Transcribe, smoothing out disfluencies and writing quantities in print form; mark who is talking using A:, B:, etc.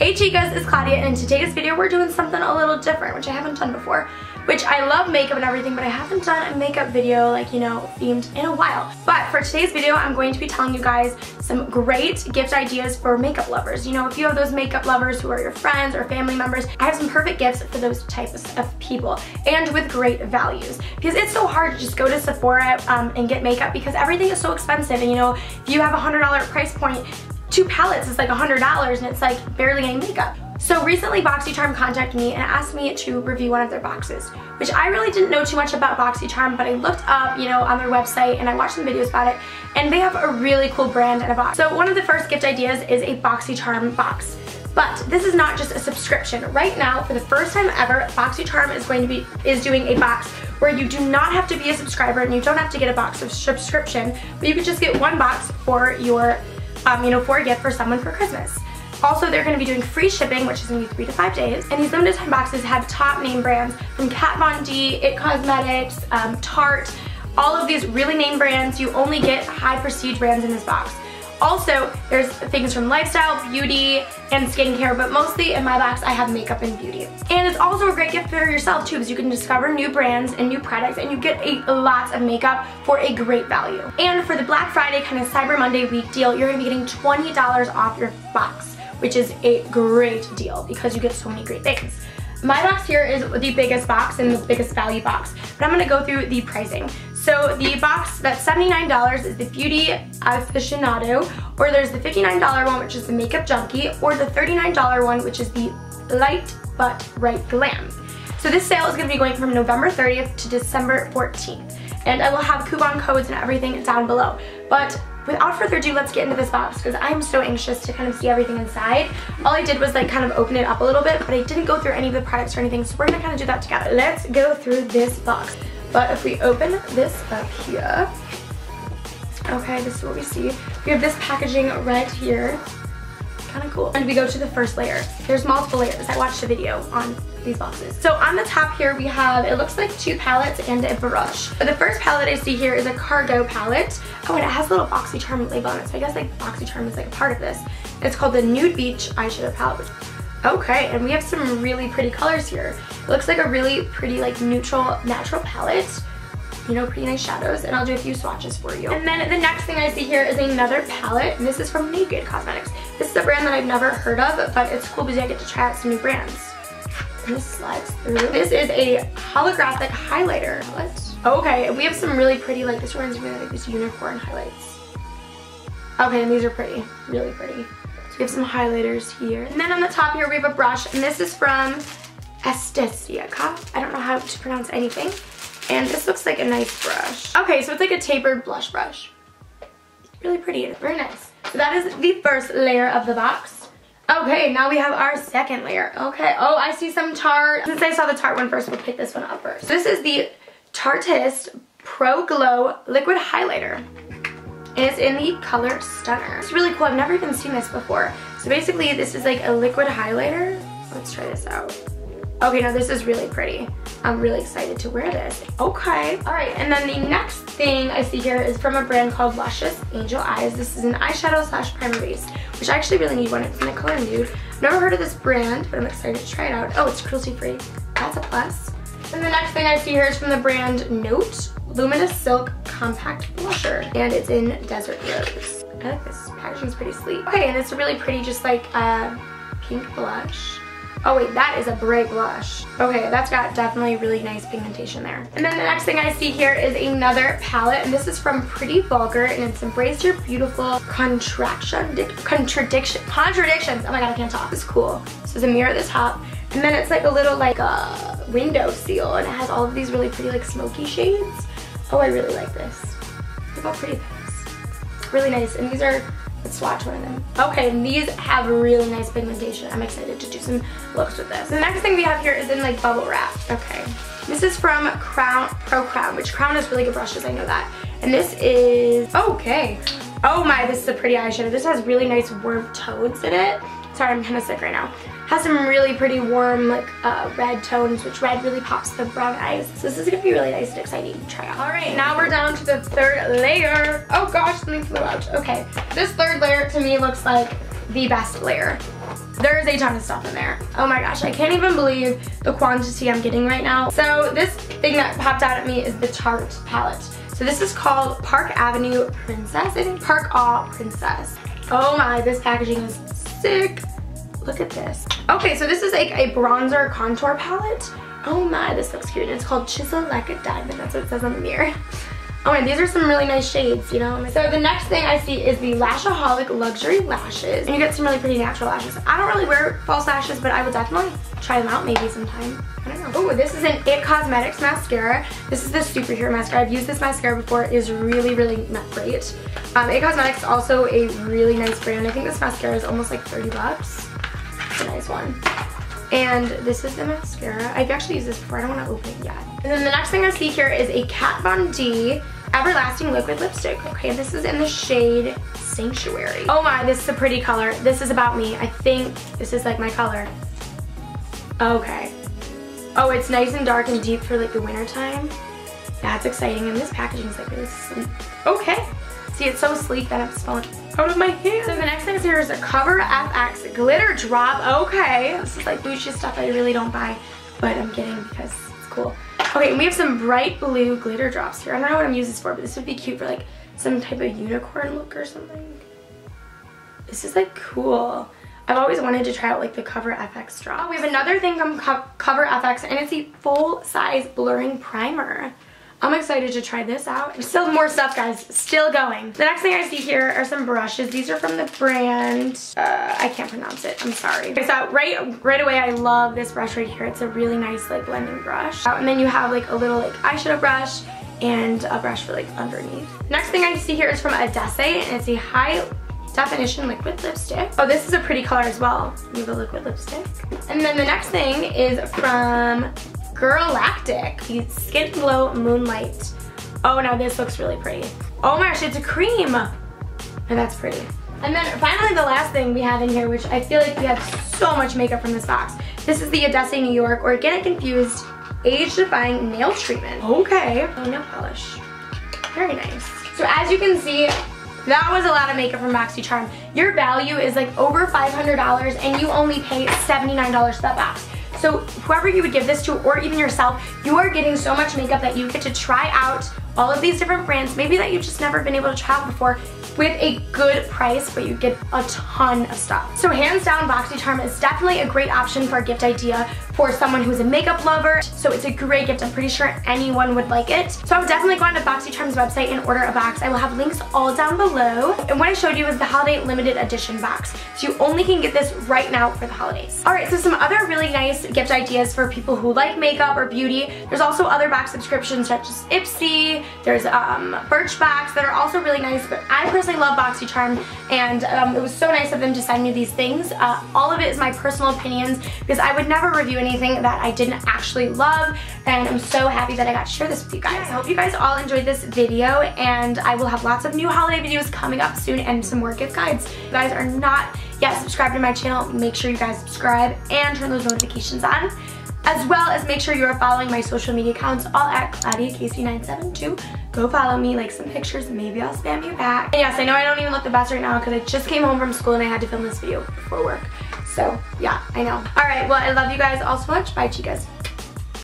A: Hey chicas, it's Claudia, and in today's video we're doing something a little different, which I haven't done before. Which I love makeup and everything, but I haven't done a makeup video like, you know, themed in a while. But for today's video, I'm going to be telling you guys some great gift ideas for makeup lovers. You know, if you have those makeup lovers who are your friends or family members, I have some perfect gifts for those types of people and with great values. Because it's so hard to just go to Sephora and get makeup because everything is so expensive. And you know, if you have a $100 price point, 2 palettes is like $100 and it's like barely any makeup. So recently BOXYCHARM contacted me and asked me to review one of their boxes, which I really didn't know too much about BOXYCHARM, but I looked up, you know, on their website and I watched some videos about it, and they have a really cool brand and a box. So one of the first gift ideas is a BOXYCHARM box. But this is not just a subscription. Right now, for the first time ever, BOXYCHARM is doing a box where you do not have to be a subscriber and you don't have to get a box of subscription, but you could just get one box for your, you know, for a gift for someone for Christmas. Also, they're going to be doing free shipping, which is going to be 3 to 5 days. And these limited time boxes have top name brands from Kat Von D, It Cosmetics, Tarte, all of these really name brands. You only get high prestige brands in this box. Also, there's things from lifestyle, beauty, and skincare, but mostly in my box I have makeup and beauty. And it's also a great gift for yourself too, because you can discover new brands and new products, and you get a lot of makeup for a great value. And for the Black Friday kind of Cyber Monday week deal, you're going to be getting $20 off your box, which is a great deal because you get so many great things. My box here is the biggest box and the biggest value box, but I'm going to go through the pricing. So the box that's $79 is the Beauty Aficionado, or there's the $59 one, which is the Makeup Junkie, or the $39 one, which is the Light But Right Glam. So this sale is going to be going from November 30th to December 14th, and I will have coupon codes and everything down below. But without further ado, let's get into this box because I'm so anxious to kind of see everything inside. All I did was like kind of open it up a little bit, but I didn't go through any of the products or anything, so we're gonna kind of do that together. Let's go through this box. But if we open this up here, okay, this is what we see. We have this packaging right here. Kind of cool. And we go to the first layer. There's multiple layers. I watched a video on these boxes. So on the top here we have, it looks like 2 palettes and a brush. But the first palette I see here is a cargo palette. Oh, and it has a little BOXYCHARM label on it, so I guess like BOXYCHARM is like a part of this. And it's called the Nude Beach Eyeshadow Palette. Okay, and we have some really pretty colors here. It looks like a really pretty like neutral, natural palette. You know, pretty nice shadows, and I'll do a few swatches for you. And then the next thing I see here is another palette, and this is from Naked Cosmetics. This is a brand that I've never heard of, but it's cool because I get to try out some new brands. And this slides through. This is a holographic highlighter palette. Okay, and we have some really pretty, like this reminds me of like these unicorn highlights. Okay, and these are pretty, really pretty. So we have some highlighters here. And then on the top here we have a brush, and this is from Estesica. I don't know how to pronounce anything. And this looks like a nice brush. Okay, so it's like a tapered blush brush. Really pretty, very nice. So that is the first layer of the box. Okay, now we have our second layer. Okay, oh, I see some Tarte. Since I saw the Tarte one first, we'll pick this one up first. This is the Tarteist Pro Glow Liquid Highlighter. And it's in the color Stunner. It's really cool, I've never even seen this before. So basically, this is like a liquid highlighter. Let's try this out. Okay, now this is really pretty. I'm really excited to wear this. Okay, all right, and then the next thing I see here is from a brand called Luscious Angel Eyes. This is an eyeshadow / primer base, which I actually really need one. It's in the color Nude. Never heard of this brand, but I'm excited to try it out. Oh, it's cruelty free. That's a plus. And the next thing I see here is from the brand Note Luminous Silk Compact Blusher, and it's in Desert Rose. I like this. Packaging's pretty sleek. Okay, and it's a really pretty, just like pink blush. Oh wait, that is a bright blush. Okay, that's got definitely really nice pigmentation there. And then the next thing I see here is another palette, and this is from Pretty Vulgar, and it's Embrace Your Beautiful Contradictions. Oh my god, I can't talk. It's cool. So there's a mirror at the top, and then it's like a little like a window seal, and it has all of these really pretty like smoky shades. Oh, I really like this. Look how pretty that is. Really nice, and these are, let's swatch one of them. Okay, and these have really nice pigmentation. I'm excited to do some looks with this. The next thing we have here is in like bubble wrap. Okay, this is from Pro Crown, which Crown has really good brushes, I know that. And this is, okay. Oh my, this is a pretty eyeshadow. This has really nice warm tones in it. Sorry, I'm kind of sick right now. Has some really pretty warm like red tones, which red really pops the brown eyes. So this is gonna be really nice and exciting to try out. All right, now we're down to the third layer. Oh gosh, something flew out. Okay, this third layer to me looks like the best layer. There's a ton of stuff in there. Oh my gosh, I can't even believe the quantity I'm getting right now. So this thing that popped out at me is the Tarte palette. So this is called Park Avenue Princess, I think. Park Awe Princess. Oh my, this packaging is sick. Look at this. Okay, so this is like a bronzer contour palette. Oh my, this looks cute. It's called Chisel Like a Diamond. That's what it says on the mirror. Oh, and these are some really nice shades, you know? So the next thing I see is the Lashaholic Luxury Lashes. And you get some really pretty natural lashes. I don't really wear false lashes, but I would definitely try them out maybe sometime. I don't know. Oh, this is an It Cosmetics mascara. This is the Superhero mascara. I've used this mascara before. It is really, really not great. It Cosmetics is also a really nice brand. I think this mascara is almost like 30 bucks. It's a nice one. And this is the mascara. I've actually used this before. I don't want to open it yet. And then the next thing I see here is a Kat Von D Everlasting Liquid Lipstick. Okay, this is in the shade Sanctuary. Oh my, this is a pretty color. This is about me. I think this is like my color. Okay. Oh, it's nice and dark and deep for like the winter time. That's exciting. And this packaging is like really sleek. Okay. See, it's so sleek that it's falling out of my hand. So the next thing here is a Cover FX Glitter Drop. Okay. This is like Gucci stuff I really don't buy, but I'm getting because it's cool. Okay, and we have some bright blue glitter drops here. I don't know what I'm using this for, but this would be cute for like some type of unicorn look or something. This is like cool. I've always wanted to try out like the Cover FX drop. Oh, we have another thing from Cover FX, and it's the full size blurring primer. I'm excited to try this out. There's still more stuff, guys. Still going. The next thing I see here are some brushes. These are from the brand, I can't pronounce it. I'm sorry. Okay, so right away, I love this brush right here. It's a really nice like blending brush. And then you have like a little like eyeshadow brush and a brush for like underneath. Next thing I see here is from Adesse, and it's a high definition liquid lipstick. Oh, this is a pretty color as well. You have a liquid lipstick. And then the next thing is from Girlactic, the Skin Glow Moonlight. Oh, now this looks really pretty. Oh my gosh, it's a cream. And that's pretty. And then finally the last thing we have in here, which I feel like we have so much makeup from this box. This is the Adesse New York Organic Infused Age Defying Nail Treatment. Okay. Oh, nail polish. Very nice. So as you can see, that was a lot of makeup from BOXYCHARM. Your value is like over $500 and you only pay $79 for that box. So whoever you would give this to, or even yourself, you are getting so much makeup that you get to try out all of these different brands, maybe that you've just never been able to try out before, with a good price, but you get a ton of stuff. So hands down, BOXYCHARM is definitely a great option for a gift idea for someone who's a makeup lover. So it's a great gift. I'm pretty sure anyone would like it. So I would definitely go onto BOXYCHARM's website and order a box. I will have links all down below. And what I showed you is the holiday limited edition box. So you only can get this right now for the holidays. All right, so some other really nice gift ideas for people who like makeup or beauty. There's also other box subscriptions such as Ipsy. There's Birchbox that are also really nice, but I personally love BOXYCHARM, and it was so nice of them to send me these things. All of it is my personal opinions because I would never review anything that I didn't actually love, and I'm so happy that I got to share this with you guys. I hope you guys all enjoyed this video, and I will have lots of new holiday videos coming up soon and some more gift guides. If you guys are not yet subscribed to my channel, make sure you guys subscribe and turn those notifications on, as well as make sure you are following my social media accounts, all at ClaudiaCasey972. Go follow me, like some pictures, maybe I'll spam you back. And yes, I know I don't even look the best right now because I just came home from school and I had to film this video before work. So yeah, I know. All right, well, I love you guys all so much. Bye, chicas.